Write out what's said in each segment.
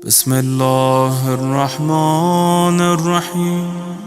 بسم اللہ الرحمن الرحیم۔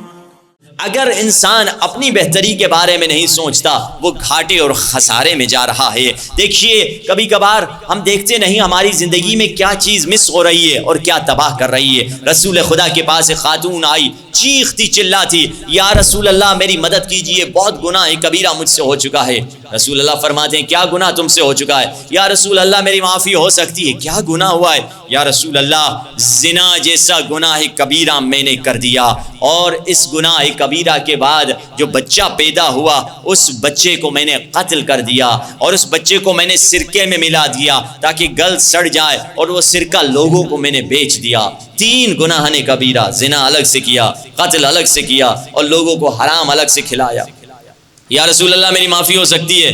اگر انسان اپنی بہتری کے بارے میں نہیں سوچتا وہ گھاٹے اور خسارے میں جا رہا ہے۔ دیکھیے کبھی کبھار ہم دیکھتے نہیں ہماری زندگی میں کیا چیز مس ہو رہی ہے اور کیا تباہ کر رہی ہے۔ رسول خدا کے پاس ایک خاتون آئی، چیختی چلاتی، یا رسول اللہ میری مدد کیجئے، بہت گناہ کبیرہ مجھ سے ہو چکا ہے۔ رسول اللہ فرماتے ہیں کیا گناہ تم سے ہو چکا ہے؟ یا رسول اللہ میری معافی ہو سکتی ہے؟ کیا گناہ ہوا ہے؟ یا رسول اللہ زنا جیسا گناہ کبیرہ میں نے کر دیا، اور اس گناہ کبیرہ کے بعد جو بچہ پیدا ہوا اس بچے کو میں نے قتل کر دیا، اور اس بچے کو میں نے سرکے میں ملا دیا تاکہ گل سڑ جائے، اور وہ سرکہ لوگوں کو میں نے بیچ دیا۔ 3 گناہ نے کبیرہ، زنا الگ سے کیا، قتل الگ سے کیا، اور لوگوں کو حرام الگ سے کھلایا۔ یا رسول اللہ میری معافی ہو سکتی ہے؟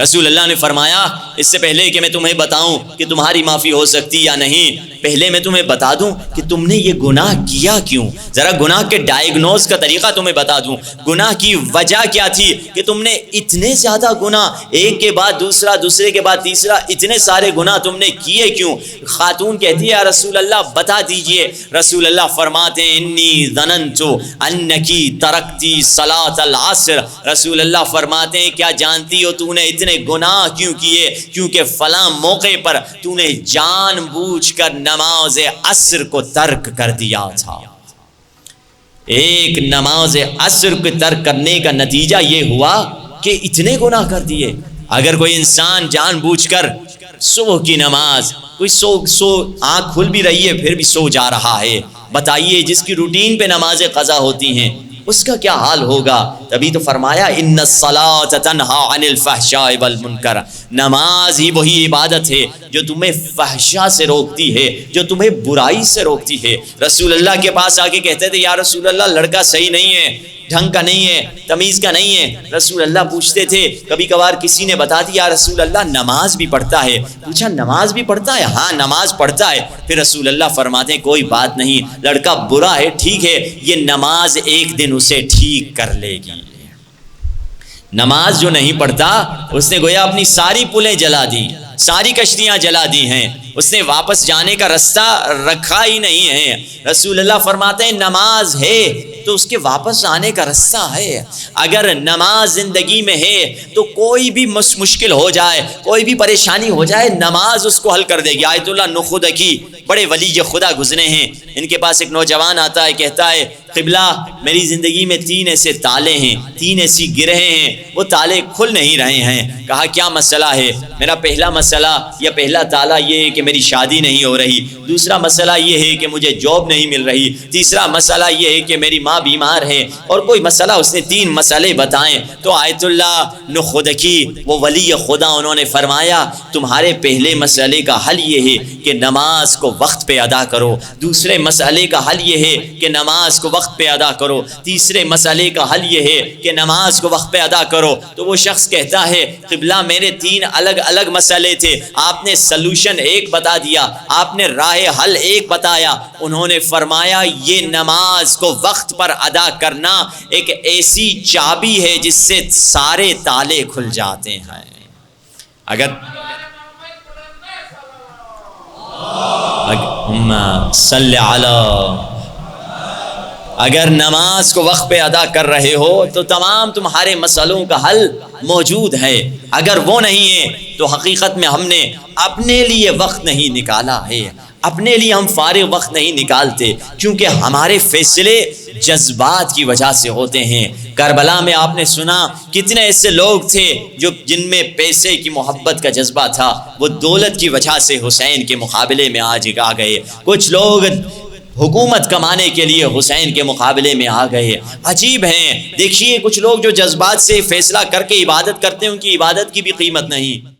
رسول اللہ نے فرمایا اس سے پہلے کہ میں تمہیں بتاؤں کہ تمہاری معافی ہو سکتی یا نہیں، پہلے میں تمہیں بتا دوں کہ تم نے یہ گناہ کیا کیوں۔ ذرا گناہ کے ڈائیگنوز کا طریقہ تمہیں بتا دوں، گناہ کی وجہ کیا تھی کہ تم نے اتنے زیادہ گناہ، ایک کے بعد دوسرا، دوسرے کے بعد تیسرا، اتنے سارے گناہ تم نے کیے کیوں؟ خاتون کہتی ہے یا رسول اللہ بتا دیجئے۔ رسول اللہ فرماتے ہیں انی ظننت انکی ترکتی صلاۃ العصر۔ رسول اللہ فرماتے ہیں کیا جانتی ہو تو نے اتنے گناہ کیوں کیے؟ کیونکہ فلاں موقع پر تو نے جان بوجھ کر نماز عصر کو ترک کر دیا تھا۔ ایک نماز عصر کو ترک کرنے کا نتیجہ یہ ہوا کہ اتنے گناہ کر دیے۔ اگر کوئی انسان جان بوجھ کر صبح کی نماز، کوئی سو آنکھ کھل بھی رہی ہے پھر بھی سو جا رہا ہے، بتائیے جس کی روٹین پہ نمازیں قضا ہوتی ہیں اس کا کیا حال ہوگا؟ تبھی تو فرمایا ان الصلاۃ تنہی عن الفحشاء والمنکر، نماز ہی وہی عبادت ہے جو تمہیں فحشا سے روکتی ہے، جو تمہیں برائی سے روکتی ہے۔ رسول اللہ کے پاس آ کے کہتے تھے یا رسول اللہ لڑکا صحیح نہیں ہے، ڈھنگ کا نہیں ہے، تمیز کا نہیں ہے۔ رسول اللہ پوچھتے تھے، کبھی کبھار کسی نے بتا دیا یا رسول اللہ نماز بھی پڑھتا ہے، پوچھا نماز بھی پڑھتا ہے؟ ہاں نماز پڑھتا ہے۔ پھر رسول اللہ فرماتے ہیں کوئی بات نہیں، لڑکا برا ہے ٹھیک ہے، یہ نماز ایک دن اسے ٹھیک کر لے گی۔ نماز جو نہیں پڑھتا اس نے گویا اپنی ساری پلیں جلا دی، ساری کشتیاں جلا دی ہیں، اس نے واپس جانے کا رستہ رکھا ہی نہیں ہے۔ رسول اللہ فرماتے ہیں نماز ہے تو اس کے واپس آنے کا رستہ ہے۔ اگر نماز زندگی میں ہے تو کوئی بھی مشکل ہو جائے، کوئی بھی پریشانی ہو جائے، نماز اس کو حل کر دے گی۔ آیت اللہ نخودکی بڑے ولی خدا گزرے ہیں، ان کے پاس ایک نوجوان آتا ہے، کہتا ہے قبلہ میری زندگی میں 3 ایسے تالے ہیں، 3 ایسی گرہیں ہیں، وہ تالے کھل نہیں رہے ہیں۔ کہا کیا مسئلہ ہے؟ میرا پہلا مسئلہ یا پہلا تالا یہ ہے کہ میری شادی نہیں ہو رہی، دوسرا مسئلہ یہ ہے کہ مجھے جاب نہیں مل رہی، تیسرا مسئلہ یہ ہے کہ میری ماں بیمار ہے، اور کوئی مسئلہ، اس نے 3 مسئلے بتائیں۔ تو آیت اللہ نخودکی وہ ولی خدا انہوں نے فرمایا تمہارے پہلے مسئلے کا حل یہ ہے کہ نماز کو وقت پہ ادا کرو، دوسرے مسئلے کا حل یہ ہے کہ نماز کو وقت پہ ادا کرو، تیسرے مسئلے کا حل یہ ہے کہ نماز کو وقت پہ ادا کرو۔ تو وہ شخص کہتا ہے قبلہ میرے 3 الگ الگ مسئلے تھے، آپ نے سلوشن ایک بتا دیا، آپ نے راہ حل ایک بتایا۔ انہوں نے فرمایا یہ نماز کو وقت پر ادا کرنا ایک ایسی چابی ہے جس سے سارے تالے کھل جاتے ہیں۔ اگر صلی علی، اگر نماز کو وقت پہ ادا کر رہے ہو تو تمام تمہارے مسئلوں کا حل موجود ہے۔ اگر وہ نہیں ہے تو حقیقت میں ہم نے اپنے لیے وقت نہیں نکالا ہے، اپنے لیے ہم فارغ وقت نہیں نکالتے، کیونکہ ہمارے فیصلے جذبات کی وجہ سے ہوتے ہیں۔ کربلا میں آپ نے سنا کتنے ایسے لوگ تھے جن میں پیسے کی محبت کا جذبہ تھا، وہ دولت کی وجہ سے حسین کے مقابلے میں آج آ گئے۔ کچھ لوگ حکومت کمانے کے لیے حسین کے مقابلے میں آ گئے۔ عجیب ہیں، دیکھیے کچھ لوگ جو جذبات سے فیصلہ کر کے عبادت کرتے ہیں ان کی عبادت کی بھی قیمت نہیں۔